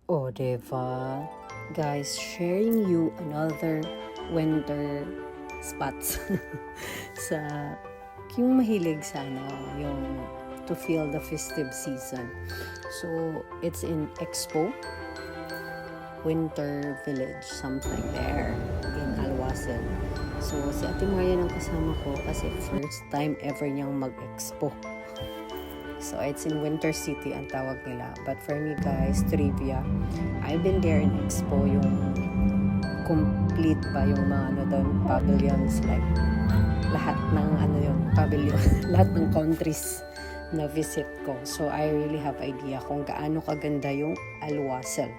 O, diba? Guys, sharing you another winter spots sa yung mahilig sa yung to feel the festive season. So, it's in Expo, Winter Village, something there in Alwasen. So, si Ate Maria ang kasama ko kasi first time ever niyang mag-expo. So, it's in Winter City ang tawag nila. But for me guys, trivia, I've been there in Expo, yung complete pa yung mga doon, pavilions, like lahat ng pavilion, lahat ng countries na visit ko. So, I really have idea kung gaano kaganda yung Alwasel,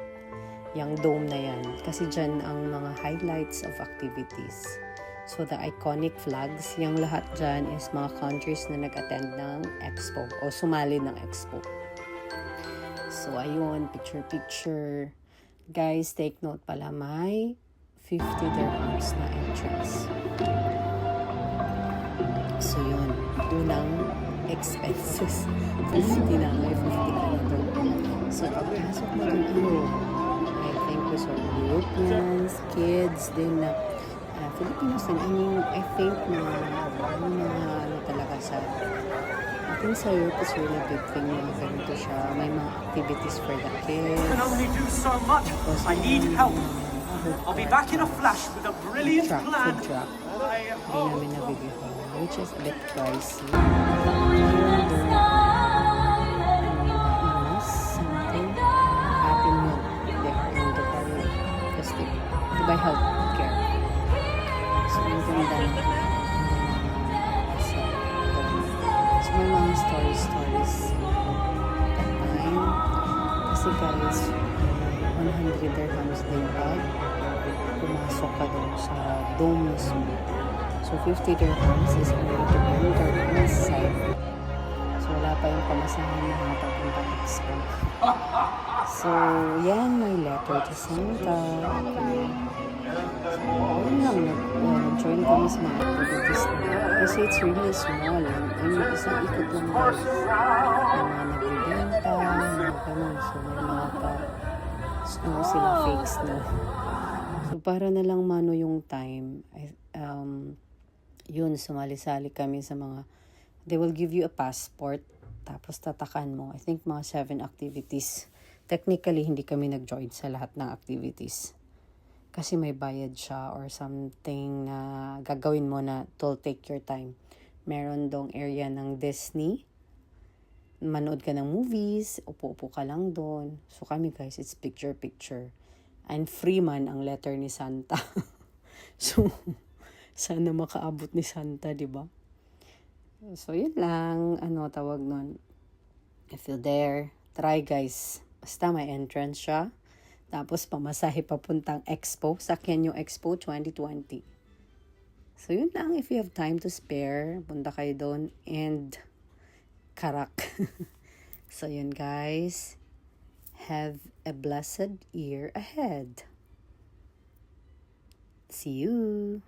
yung dome na yan. Kasi dyan ang mga highlights of activities. So, the iconic flags, yung lahat dyan is mga countries na nag-attend ng expo o sumali ng expo. So, ayun, picture-picture. Guys, take note pala, may 50 dirhams na entrance. So, yun, unang expenses. 50 na, may 50 ka na to. So, pagpasok mo dun, I think those are Europeans, kids, din na Filipinos din. I think na talaga sa I think sa Europe is really big thing na ganito siya. May mga activities for the kids. I can only do so much. I need help. I'll be back in a flash with a brilliant plan. Food truck. Hindi namin nabibigyan, which is a bit pricey. Something happen yun. They are into festive. Diba healthcare? So, ang ganda na so, may mga stories that time. Kasi guys, 100 dirhams din pag pumasok ka doon sa dome mismo. So, 50 dirhams is only to enter inside. So, wala pa yung pamasahan na papunta expo. So, yan, may letter to Santa. Yun lang, nag-join kami sa mga activities nila. Kasi it's really small. Isang ikot lang ba. May mga nagbibenta, mga ganun. So, may mga snow sila, fake snow. So, para na lang mano yung time, yun, sumali-sali kami sa mga, they will give you a passport, tapos tatakan mo. I think mga 7 activities. Technically, hindi kami nag-join sa lahat ng activities. Kasi may bayad siya or something na gagawin mo na to take your time. Meron dong area ng Disney. Manood ka ng movies, upo-upo ka lang doon. So kami guys, it's picture-picture. And free man ang letter ni Santa. So, sana makaabot ni Santa, di ba? So, yun lang. Tawag nun. If you're there, try guys. Basta may entrance siya. Tapos, pamasahe papuntang Expo. Sakyan yung Expo 2020. So, yun lang. If you have time to spare, punta kayo doon. And, karak. So, yun guys. Have a blessed year ahead. See you.